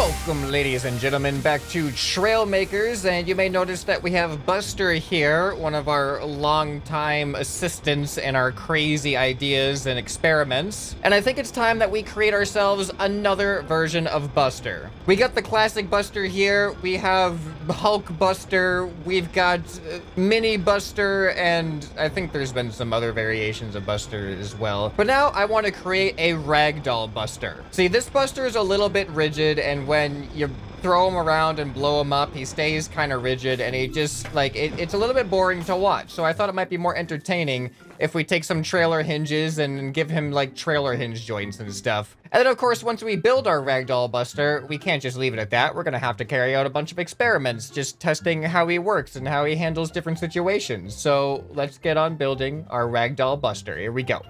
Welcome, ladies and gentlemen, back to Trailmakers, and you may notice that we have Buster here, one of our longtime assistants in our crazy ideas and experiments. And I think it's time that we create ourselves another version of Buster. We got the classic Buster here, we have Hulk Buster, we've got Mini Buster, and I think there's been some other variations of Buster as well. But now I want to create a Ragdoll Buster. See, this Buster is a little bit rigid, and when you throw him around and blow him up, he stays kind of rigid, and he just, like, it's a little bit boring to watch. So I thought it might be more entertaining if we take some trailer hinges and give him, like, trailer hinge joints and stuff. And then, of course, once we build our Ragdoll Buster, we can't just leave it at that. We're gonna have to carry out a bunch of experiments, just testing how he works and how he handles different situations. So let's get on building our Ragdoll Buster. Here we go.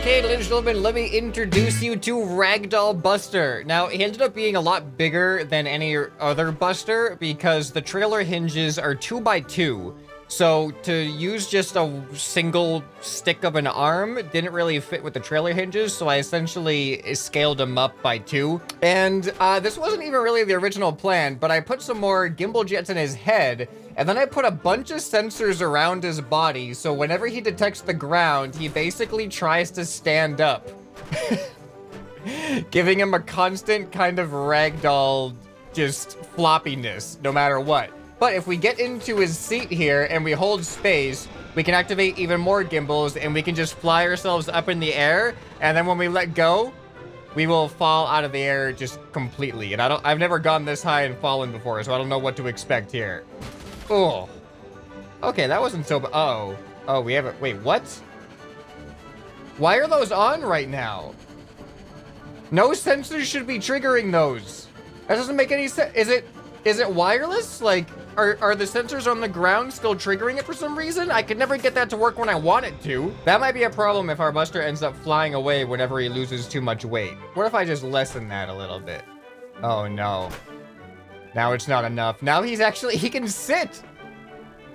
Okay, ladies and gentlemen, let me introduce you to Ragdoll Buster. Now, he ended up being a lot bigger than any other Buster because the trailer hinges are 2x2. So to use just a single stick of an arm didn't really fit with the trailer hinges, so I essentially scaled him up by 2. And this wasn't even really the original plan, but I put some more gimbal jets in his head, and then I put a bunch of sensors around his body, so whenever he detects the ground, he basically tries to stand up. Giving him a constant kind of ragdoll just floppiness, no matter what. But if we get into his seat here and we hold space, we can activate even more gimbals and we can just fly ourselves up in the air. And then when we let go, we will fall out of the air just completely. And I've never gone this high and fallen before, so I don't know what to expect here. Oh. Okay, that wasn't so bad. Uh-oh. Oh, we have it. Wait, what? Why are those on right now? No sensors should be triggering those. That doesn't make any sense. Is it wireless? Like, are the sensors on the ground still triggering it for some reason? I could never get that to work when I want it to. That might be a problem if our Buster ends up flying away whenever he loses too much weight. What if I just lessen that a little bit? Oh no. Now it's not enough. Now he can sit.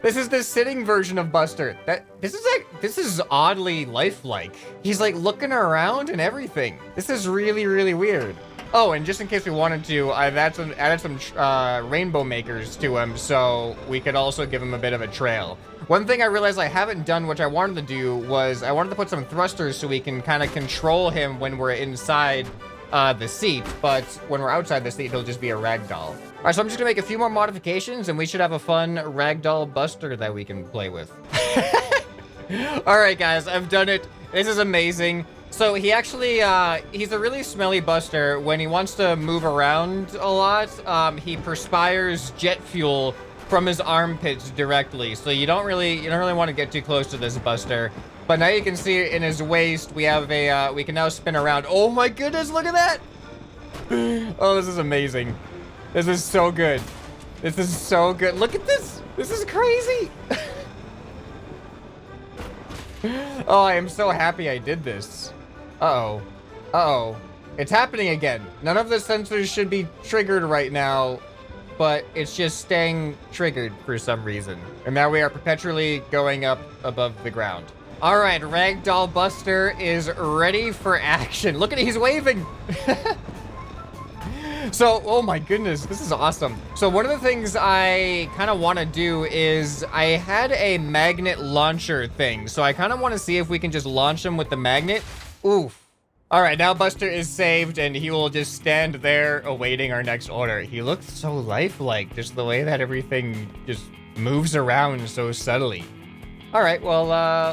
This is the sitting version of Buster. This is oddly lifelike. He's like looking around and everything. This is really, really weird. Oh, and just in case we wanted to, I've added some rainbow makers to him, so we could also give him a bit of a trail. One thing I realized I haven't done, which I wanted to do, was I wanted to put some thrusters so we can kind of control him when we're inside the seat, but when we're outside the seat, he'll just be a ragdoll. All right, so I'm just gonna make a few more modifications, and we should have a fun Ragdoll Buster that we can play with. All right, guys, I've done it. This is amazing. So he actually, he's a really smelly Buster. When he wants to move around a lot, he perspires jet fuel from his armpits directly. So you don't really want to get too close to this Buster. But now you can see in his waist, we have a, we can now spin around. Oh my goodness, look at that. Oh, this is amazing. This is so good. This is so good. Look at this. This is crazy. Oh, I am so happy I did this. Uh-oh. Uh-oh. It's happening again. None of the sensors should be triggered right now, but it's just staying triggered for some reason. And now we are perpetually going up above the ground. All right, Ragdoll Buster is ready for action. Look at it, he's waving. So, oh my goodness, this is awesome. So one of the things I kind of want to do is I had a magnet launcher thing. So I kind of want to see if we can just launch him with the magnet. Oof. All right, now Buster is saved and he will just stand there awaiting our next order. He looks so lifelike, just the way that everything just moves around so subtly. All right, well,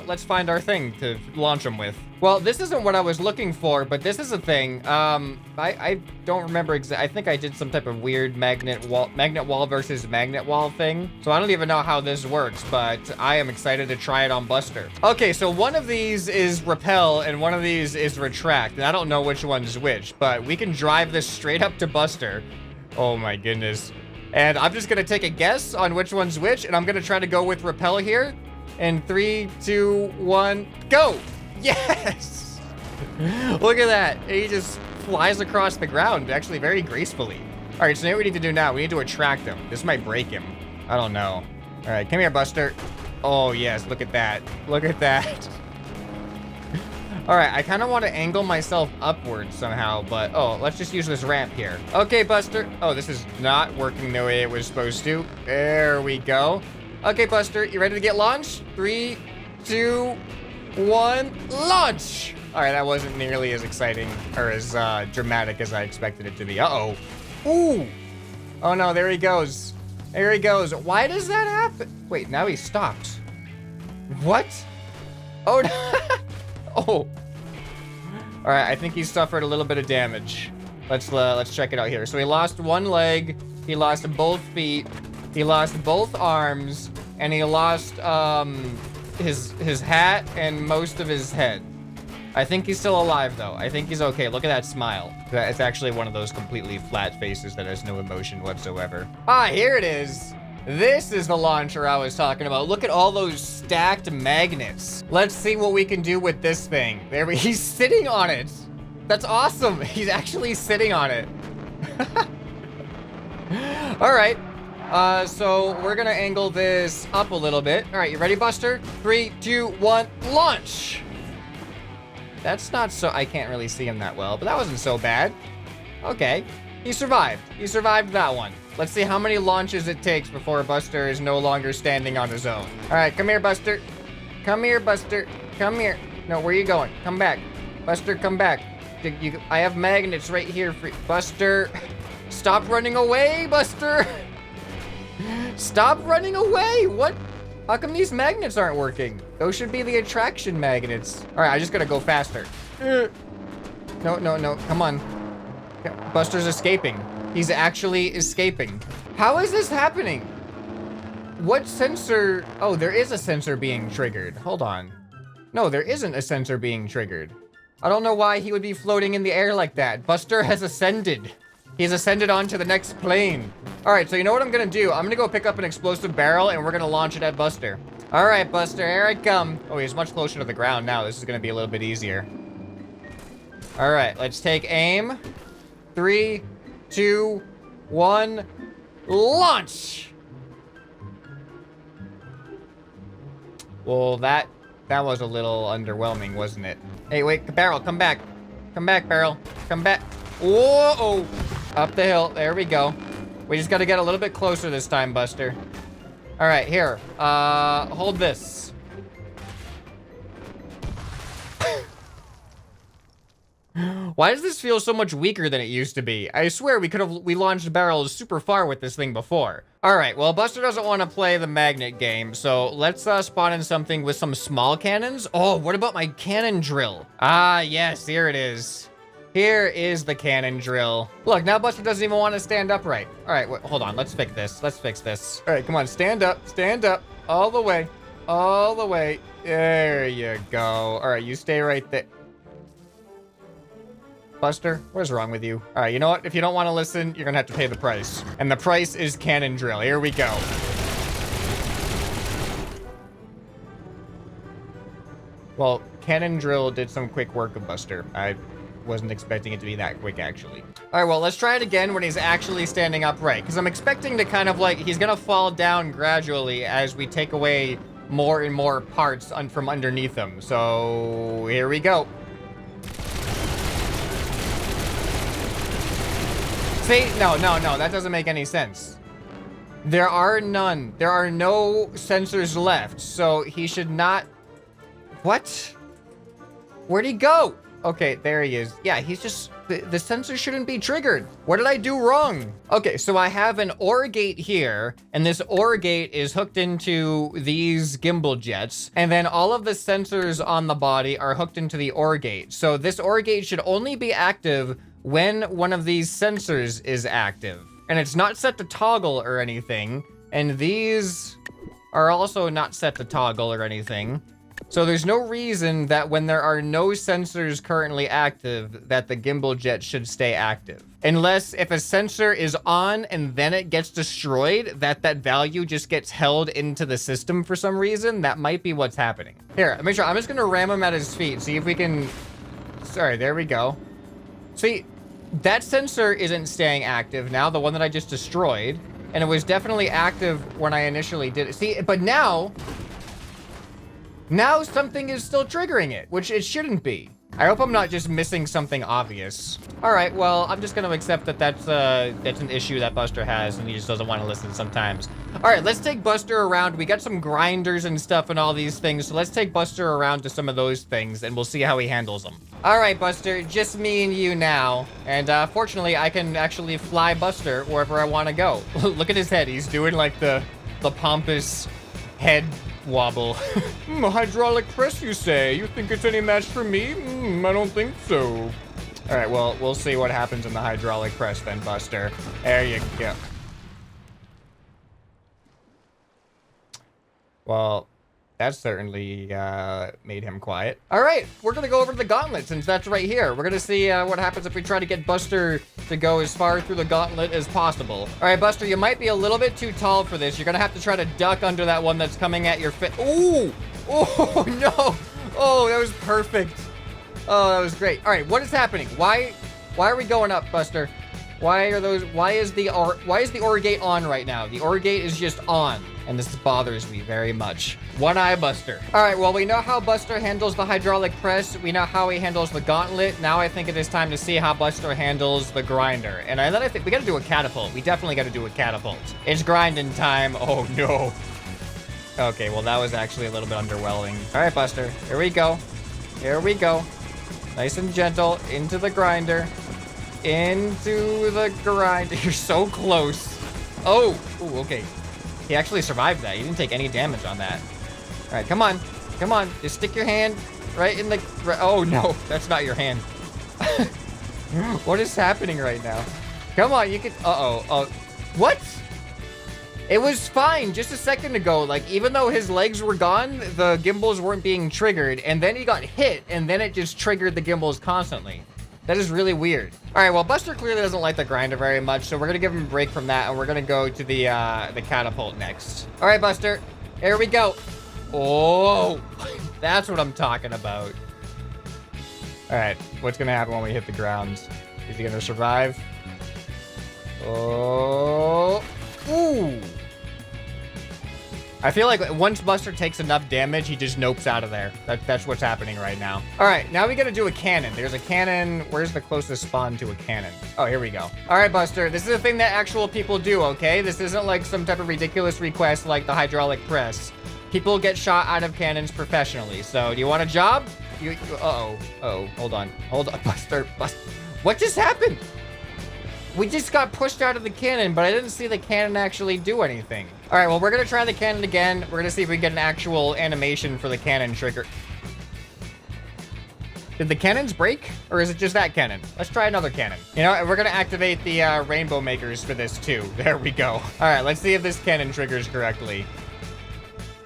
let's find our thing to launch him with. Well, this isn't what I was looking for, but this is a thing. I don't remember exactly. I think I did some type of weird magnet wall versus magnet wall thing. So I don't even know how this works, but I am excited to try it on Buster. Okay, so one of these is repel and one of these is retract. And I don't know which one's which, but we can drive this straight up to Buster. Oh my goodness. And I'm just gonna take a guess on which one's which, and I'm gonna try to go with repel here. In 3, 2, 1, go! Yes! Look at that. He just flies across the ground, actually very gracefully. All right, so now what we need to do now, we need to attract him. This might break him. I don't know. All right, come here, Buster. Oh, yes, look at that. Look at that. All right, I kind of want to angle myself upwards somehow, but, oh, let's just use this ramp here. Okay, Buster. Oh, this is not working the way it was supposed to. There we go. Okay, Buster, you ready to get launched? 3, 2, 1, launch! All right, that wasn't nearly as exciting or as dramatic as I expected it to be. Uh-oh. Ooh! Oh, no, there he goes. There he goes. Why does that happen? Wait, now he stopped. What? Oh, no. Oh. All right, I think he suffered a little bit of damage. Let's check it out here. So he lost one leg, he lost both feet, he lost both arms, and he lost his hat and most of his head. I think he's still alive though. I think he's okay. Look at that smile. It's actually one of those completely flat faces that has no emotion whatsoever. Ah, here it is. This is the launcher I was talking about. Look at all those stacked magnets. Let's see what we can do with this thing. He's sitting on it. That's awesome. He's actually sitting on it. All right. So we're gonna angle this up a little bit. All right, you ready, Buster? 3, 2, 1, launch! That's not so, I can't really see him that well, but that wasn't so bad. Okay, he survived. He survived that one. Let's see how many launches it takes before Buster is no longer standing on his own. All right, come here, Buster. Come here, Buster. Come here. No, where are you going? Come back. Buster, come back. I have magnets right here for Buster. Stop running away, Buster. Stop running away! What? How come these magnets aren't working? Those should be the attraction magnets. All right, I just gotta go faster. No, no, no, come on. Buster's escaping. He's actually escaping. How is this happening? What sensor? Oh, there is a sensor being triggered. Hold on. No, there isn't a sensor being triggered. I don't know why he would be floating in the air like that. Buster has ascended. He's ascended onto the next plane. All right, so you know what I'm gonna do? I'm gonna go pick up an explosive barrel and we're gonna launch it at Buster. All right, Buster, here I come. Oh, he's much closer to the ground now. This is gonna be a little bit easier. All right, let's take aim. 3, 2, 1, launch! Well, that was a little underwhelming, wasn't it? Hey, wait, Barrel, come back. Come back, Barrel. Come back. Whoa! Up the hill. There we go. We just got to get a little bit closer this time, Buster. All right, here. Hold this. Why does this feel so much weaker than it used to be? I swear we launched barrels super far with this thing before. All right, well, Buster doesn't want to play the magnet game, so let's spawn in something with some small cannons. Oh, what about my cannon drill? Ah, yes, here it is. Here is the cannon drill. Look, now Buster doesn't even want to stand upright. All right, wait, hold on, let's fix this. Let's fix this. All right, come on, stand up, all the way, all the way. There you go. All right, you stay right there. Buster, what's wrong with you? All right, you know what? If you don't want to listen, you're gonna have to pay the price. And the price is cannon drill. Here we go. Well, cannon drill did some quick work of Buster. I wasn't expecting it to be that quick, actually. All right, well, let's try it again when he's actually standing upright, because I'm expecting to kind of like, he's gonna fall down gradually as we take away more and more parts from underneath him. So here we go. See, no, that doesn't make any sense. There are none. There are no sensors left, so he should not... What? Where'd he go? Okay, there he is. Yeah, he's just... The sensor shouldn't be triggered. What did I do wrong? Okay, so I have an OR gate here, and this OR gate is hooked into these gimbal jets, and then all of the sensors on the body are hooked into the OR gate. So this OR gate should only be active when one of these sensors is active. And it's not set to toggle or anything. And these are also not set to toggle or anything. So there's no reason that when there are no sensors currently active, that the gimbal jet should stay active. Unless if a sensor is on and then it gets destroyed, that value just gets held into the system for some reason. That might be what's happening. Here, make sure. I'm just gonna ram him at his feet. See if we can... Sorry, there we go. See, that sensor isn't staying active now, the one that I just destroyed. And it was definitely active when I initially did it. See, but now something is still triggering it, which it shouldn't be. I hope I'm not just missing something obvious. All right, well, I'm just gonna accept that that's an issue that Buster has and he just doesn't want to listen sometimes. All right, let's take Buster around. We got some grinders and stuff and all these things, so let's take Buster around to some of those things and we'll see how he handles them. All right, Buster, just me and you now. And fortunately, I can actually fly Buster wherever I want to go. Look at his head. He's doing like the pompous head wobble. Hydraulic press, you say? You think it's any match for me? I don't think so. All right, well, we'll see what happens in the hydraulic press then, Buster. There you go. Well, that certainly made him quiet. All right, we're gonna go over to the gauntlet since that's right here. We're gonna see what happens if we try to get Buster to go as far through the gauntlet as possible. All right, Buster, you might be a little bit too tall for this. You're gonna have to try to duck under that one that's coming at your face. Ooh, oh no, oh, that was perfect. Oh, that was great. All right, what is happening? Why are we going up, Buster? Why is the OR gate on right now? The OR gate is just on, and this bothers me very much. One eye Buster. All right, well, we know how Buster handles the hydraulic press. We know how he handles the gauntlet. Now I think it is time to see how Buster handles the grinder. And then I think we gotta do a catapult. We definitely gotta do a catapult. It's grinding time. Oh no. Okay, well, that was actually a little bit underwhelming. All right, Buster, here we go. Here we go. Nice and gentle, into the grinder. Into the grinder. You're so close. Oh, ooh, okay. He actually survived that. He didn't take any damage on that. All right, come on. Come on. Just stick your hand right in the... Oh, no. That's not your hand. What is happening right now? Come on. You can... Uh-oh. Oh. What? It was fine just a second ago. Like, even though his legs were gone, the gimbals weren't being triggered. And then he got hit, and then it just triggered the gimbals constantly. That is really weird. All right, well, Buster clearly doesn't like the grinder very much, so we're gonna give him a break from that, and we're gonna go to the catapult next. All right, Buster, here we go. Oh, that's what I'm talking about. All right, what's gonna happen when we hit the ground? Is he gonna survive? Oh, ooh. I feel like once Buster takes enough damage, he just nopes out of there. That's what's happening right now. All right, now we gotta do a cannon. There's a cannon. Where's the closest spawn to a cannon? Oh, here we go. All right, Buster, this is a thing that actual people do, okay? This isn't like some type of ridiculous request like the hydraulic press. People get shot out of cannons professionally. So do you want a job? Hold on, Buster. What just happened? We just got pushed out of the cannon, but I didn't see the cannon actually do anything. All right, well, we're gonna try the cannon again. We're gonna see if we can get an actual animation for the cannon trigger. Did the cannons break, or is it just that cannon? Let's try another cannon. You know, we're gonna activate the rainbow makers for this too. There we go. All right, let's see if this cannon triggers correctly.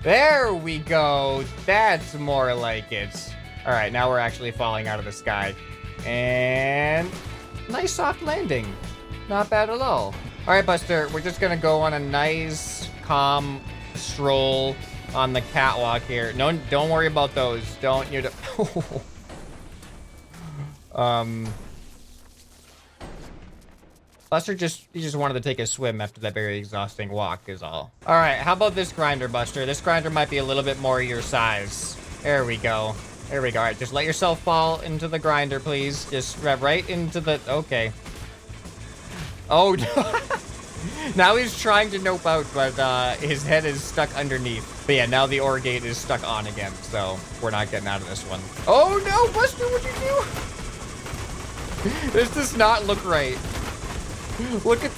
There we go. That's more like it. All right, now we're actually falling out of the sky. And nice soft landing. Not bad at all. All right, Buster, we're just gonna go on a nice, calm stroll on the catwalk here. No, don't worry about those. Don't you? Buster he just wanted to take a swim after that very exhausting walk is all. All right, how about this grinder, Buster? This grinder might be a little bit more your size. There we go. There we go. All right, just let yourself fall into the grinder, please. Just right into the, okay. Oh, now he's trying to nope out, but his head is stuck underneath. But yeah, now the ore gate is stuck on again, so we're not getting out of this one. Oh no, Buster, what'd you do? This does not look right. Look at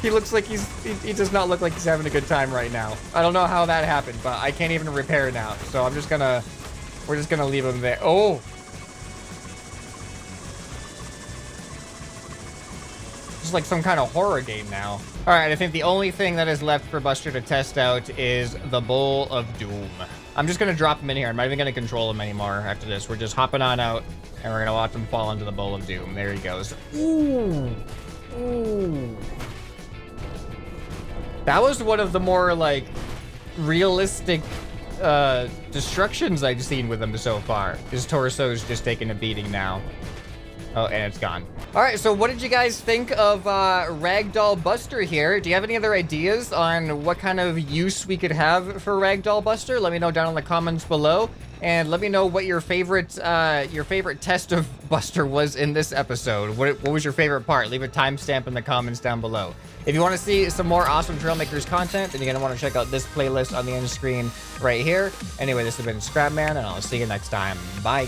he looks like he does not look like he's having a good time right now. I don't know how that happened, but I can't even repair now. So we're just gonna leave him there. Oh. It's like some kind of horror game now. All right, I think the only thing that is left for Buster to test out is the Bowl of Doom. I'm just gonna drop him in here. I'm not even gonna control him anymore after this. We're just hopping on out and we're gonna watch him fall into the Bowl of Doom. There he goes. Ooh. Ooh. That was one of the more like realistic destructions I've seen with him so far. His torso is just taking a beating now. Oh, and it's gone. All right, so what did you guys think of Ragdoll Buster here? Do you have any other ideas on what kind of use we could have for Ragdoll Buster? Let me know down in the comments below. And let me know what your favorite test of Buster was in this episode. What was your favorite part? Leave a timestamp in the comments down below. If you want to see some more awesome Trailmakers content, then you're going to want to check out this playlist on the end screen right here. Anyway, this has been ScrapMan, and I'll see you next time. Bye.